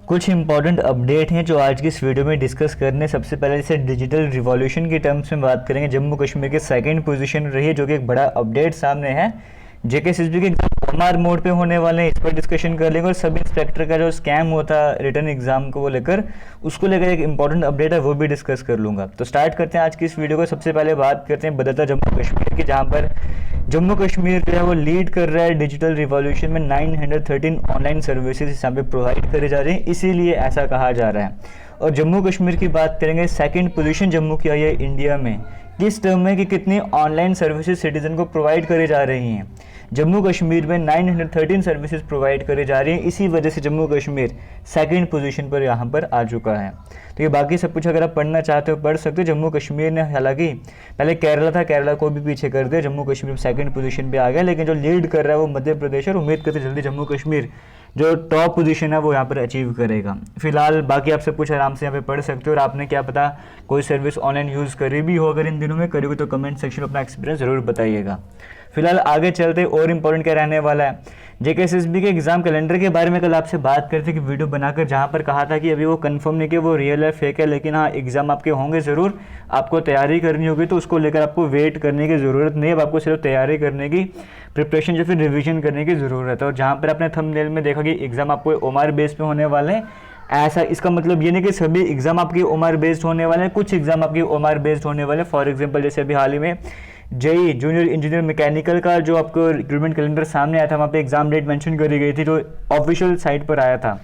कुछ important update हैं जो आज की इस वीडियो में डिस्कस करने। सबसे पहले जैसे डिजिटल रिवॉल्यूशन की टर्म्स में बात करेंगे, जम्मू कश्मीर के सेकंड पोजीशन रही है, जो कि एक बड़ा अपडेट सामने है। जेकेएसएसबी के एग्जाम ओएमआर मोड पे होने वाले हैं, इस पर डिस्कशन कर लेंगे। और सब इंस्पेक्टर का जो स्कैम होता है रिटर्न एग्जाम को लेकर, उसको लेकर एक इंपॉर्टेंट अपडेट है, वो भी डिस्कस कर लूंगा। तो स्टार्ट करते हैं आज की इस वीडियो को। सबसे पहले बात करते हैं बदलता जम्मू कश्मीर की, जहाँ पर जम्मू कश्मीर जो है वो लीड कर रहा है डिजिटल रिवॉल्यूशन में। 913 ऑनलाइन सर्विसेज यहाँ पे प्रोवाइड करे जा रहे हैं, इसीलिए ऐसा कहा जा रहा है। और जम्मू कश्मीर की बात करेंगे, सेकंड पोजीशन जम्मू की आई है इंडिया में किस टर्म में कि कितनी ऑनलाइन सर्विसेज सिटीजन को प्रोवाइड करे जा रही हैं। जम्मू कश्मीर में 913 सर्विसेज प्रोवाइड करे जा रही हैं, इसी वजह से जम्मू कश्मीर सेकंड पोजीशन पर यहाँ पर आ चुका है। तो ये बाकी सब कुछ अगर आप पढ़ना चाहते हो पढ़ सकते हो। जम्मू कश्मीर ने हालांकि पहले केरला था, केरला को भी पीछे कर दिया, जम्मू कश्मीर सेकंड पोजीशन पे आ गया, लेकिन जो लीड कर रहा है वो मध्य प्रदेश है। और उम्मीद करते जल्दी जम्मू कश्मीर जो टॉप पोजीशन है वो यहाँ पर अचीव करेगा। फिलहाल बाकी आप सब कुछ आराम से यहाँ पे पढ़ सकते हो। और आपने क्या पता कोई सर्विस ऑनलाइन यूज़ करी भी हो, अगर इन दिनों में करी हो तो कमेंट सेक्शन में अपना एक्सपीरियंस जरूर बताइएगा। फिलहाल आगे चलते और इम्पोर्टेंट क्या रहने वाला है, जेकेएसएसबी के एग्जाम कैलेंडर के बारे में कल आपसे बात करते कि वीडियो बनाकर, जहाँ पर कहा था कि अभी वो कंफर्म नहीं कि वो रियल है फेक है, लेकिन हाँ एग्जाम आपके होंगे ज़रूर, आपको तैयारी करनी होगी, तो उसको लेकर आपको वेट करने की ज़रूरत नहीं है। अब आपको सिर्फ तैयारी करने की, प्रिपरेशन या फिर रिविजन करने की ज़रूरत है। और जहाँ पर आपने थंबनेल में देखा कि एग्जाम आपको ओएमआर बेस पे होने वाले हैं, ऐसा इसका मतलब ये नहीं कि सभी एग्जाम आपके ओएमआर बेस्ड होने वाले हैं, कुछ एग्जाम आपके ओएमआर बेस्ड होने वाले हैं। फॉर एग्जांपल जैसे अभी हाल ही में जेई जूनियर इंजीनियर मैकेनिकल का जो आपको रिक्रूटमेंट कैलेंडर सामने आया था, वहाँ पे एग्जाम डेट मेंशन करी गई थी जो ऑफिशियल साइट पर आया था।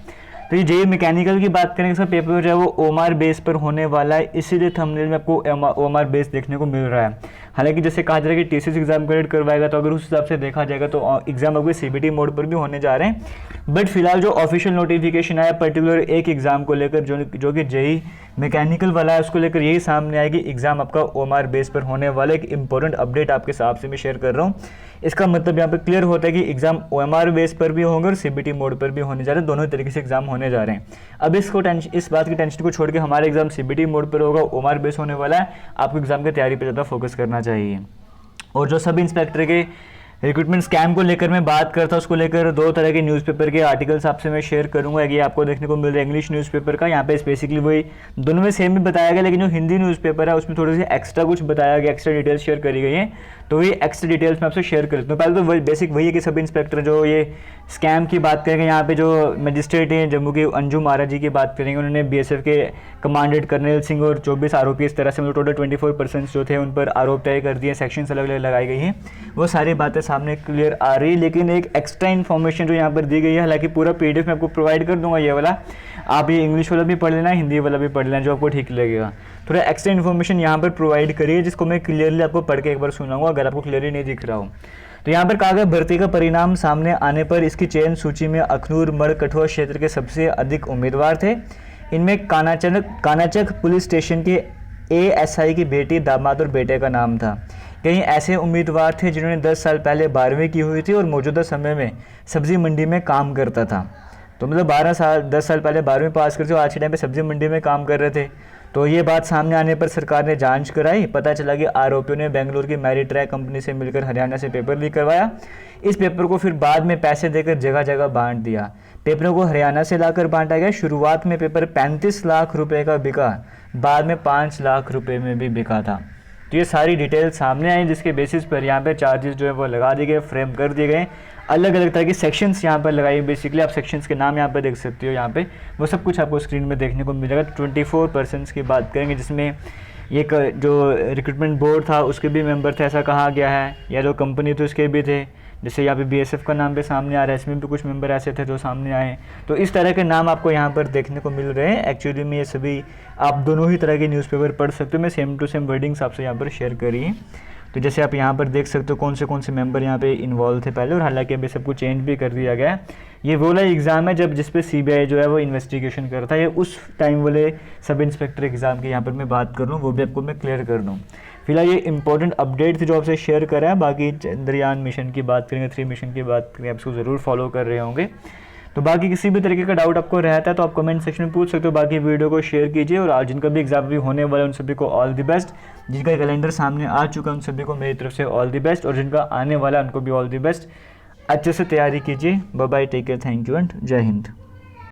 तो ये जेई मैकेनिकल की बात करें, इसका पेपर जो है वो ओएमआर बेस पर होने वाला है, इसीलिए थंबनेल में आपको ओएमआर बेस देखने को मिल रहा है। हालांकि जैसे कहा जा रहा है कि टीसीएस एग्जाम क्रेडिट करवाएगा, तो अगर उस हिसाब से देखा जाएगा तो एग्जाम आपके सीबीटी मोड पर भी होने जा रहे हैं। बट फिलहाल जो ऑफिशियल नोटिफिकेशन आया पर्टिकुलर एक एग्जाम को लेकर, जो कि जेई मैकेनिकल वाला है, उसको लेकर यही सामने आया कि एग्जाम आपका ओएमआर बेस पर होने वाला है। एक इंपॉर्टेंट अपडेट आपके साथ से मैं शेयर कर रहा हूँ। इसका मतलब यहाँ पर क्लियर होता है कि एग्जाम ओएमआर बेस पर भी होंगे और सीबीटी मोड पर भी होने जा रहे हैं, दोनों तरीके से एग्जाम होने जा रहे हैं। अब इस बात की टेंशन को छोड़ के हमारे एग्जाम सीबीटी मोड पर होगा, ओएमआर बेस होने वाला है, आपको एग्जाम की तैयारी पर ज़्यादा फोकस करना चाहिए। और जो सब इंस्पेक्टर के रिक्रूटमेंट स्कैम को लेकर मैं बात करता हूँ, उसको लेकर दो तरह के न्यूज़पेपर के आर्टिकल्स आपसे मैं शेयर करूँगा। ये आपको देखने को मिल रहा है इंग्लिश न्यूज़पेपर का, यहाँ पे बेसिकली वही दोनों में सेम ही बताया गया, लेकिन जो हिंदी न्यूज़पेपर है उसमें थोड़ी सी एक्स्ट्रा कुछ बताया गया, एक्स्ट्रा डिटेल्स शेयर करी गई हैं। तो वही एक्स्ट्रा डिटेल्स मैं आपसे शेयर करता हूँ। पहले तो वही बेसिक वही है कि सब इंस्पेक्टर जो ये स्कैम की बात करेंगे, यहाँ पे जो मजिस्ट्रेट हैं जम्मू के अंजुम आरा जी की बात करेंगे, उन्होंने बीएसएफ के कमांडेंट कर्नल सिंह और 24 आरोपी, इस तरह से मतलब टोटल 24 पर्सन्स जो थे उन पर आरोप तय कर दिए, सेक्शंस अलग अलग लगाई गई हैं, वो सारी बातें सामने क्लियर आ रही। लेकिन एक एक्स्ट्रा इन्फॉर्मेशन जो यहाँ पर दी गई है, हालांकि पूरा पीडीएफ मैं आपको प्रोवाइड कर दूंगा ये वाला, आप ये इंग्लिश वाला भी पढ़ लेना, हिंदी वाला भी पढ़ लेना, जो आपको ठीक लगेगा। थोड़ा एक्स्ट्रा इन्फॉर्मेशन यहाँ पर प्रोवाइड करिए, जिसको मैं क्लियरली आपको पढ़ के एक बार सुनाऊंगा अगर आपको क्लियरली नहीं दिख रहा हो। तो यहाँ पर कहा गया भर्ती का परिणाम सामने आने पर इसकी चयन सूची में अखनूर मड़ कठुआ क्षेत्र के सबसे अधिक उम्मीदवार थे। इनमें कानाचक पुलिस स्टेशन के एएसआई की बेटी, दामाद और बेटे का नाम था। कई ऐसे उम्मीदवार थे जिन्होंने 10 साल पहले 12वीं की हुई थी और मौजूदा समय में सब्जी मंडी में काम करता था। तो मतलब 10 साल पहले 12वीं पास करते और आज के टाइम पे सब्जी मंडी में काम कर रहे थे। तो ये बात सामने आने पर सरकार ने जांच कराई, पता चला कि आरोपियों ने बेंगलुरु की मैरीट्रैक कंपनी से मिलकर हरियाणा से पेपर लीक करवाया। इस पेपर को फिर बाद में पैसे देकर जगह जगह बांट दिया। पेपरों को हरियाणा से लाकर बांटा गया। शुरुआत में पेपर 35 लाख रुपए का बिका, बाद में 5 लाख रुपए में भी बिका था। तो ये सारी डिटेल सामने आई, जिसके बेसिस पर यहाँ पे चार्जेस जो है वो लगा दिए गए, फ्रेम कर दिए गए, अलग अलग तरह की सेक्शंस यहाँ पर लगाई। बेसिकली आप सेक्शंस के नाम यहाँ पर देख सकते हो, यहाँ पे वो सब कुछ आपको स्क्रीन में देखने को मिलेगा। 24 पर्सन्स की बात करेंगे, जिसमें एक जो रिक्रूटमेंट बोर्ड था उसके भी मेंबर थे ऐसा कहा गया है, या जो कंपनी थी उसके भी थे, जैसे यहाँ पे बीएसएफ का नाम भी सामने आ रहा है, इसमें भी कुछ मेंबर ऐसे थे जो सामने आए। तो इस तरह के नाम आपको यहाँ पर देखने को मिल रहे हैं। एक्चुअली में ये सभी आप दोनों ही तरह के न्यूज़पेपर पढ़ सकते हो, मैं सेम टू सेम वर्डिंग्स आपसे यहाँ पर शेयर करी है। तो जैसे आप यहाँ पर देख सकते हो कौन से मेंबर यहाँ पे इन्वॉल्व थे पहले, और हालांकि अभी सबको चेंज भी कर दिया गया है। ये वो वाला एग्ज़ाम है जिस पे सीबीआई जो है वो इन्वेस्टिगेशन करता है, ये उस टाइम वाले सब इंस्पेक्टर एग्ज़ाम की यहाँ पर मैं बात कर रहा हूँ, वो भी आपको मैं क्लियर कर दूँ। फिलहाल ये इंपॉर्टेंट अपडेट थी जो आपसे शेयर करा है। बाकी चंद्रयान मिशन की बात करेंगे, 3 मिशन की बात करेंगे, आप इसको ज़रूर फॉलो कर रहे होंगे। तो बाकी किसी भी तरीके का डाउट आपको रहता है तो आप कमेंट सेक्शन में पूछ सकते हो। बाकी वीडियो को शेयर कीजिए, और आज जिनका भी एग्जाम भी होने वाला है उन सभी को ऑल द बेस्ट। जिनका कैलेंडर सामने आ चुका है उन सभी को मेरी तरफ से ऑल द बेस्ट, और जिनका आने वाला है उनको भी ऑल द बेस्ट। अच्छे से तैयारी कीजिए। Bye bye, take care, thank you and जय हिंद।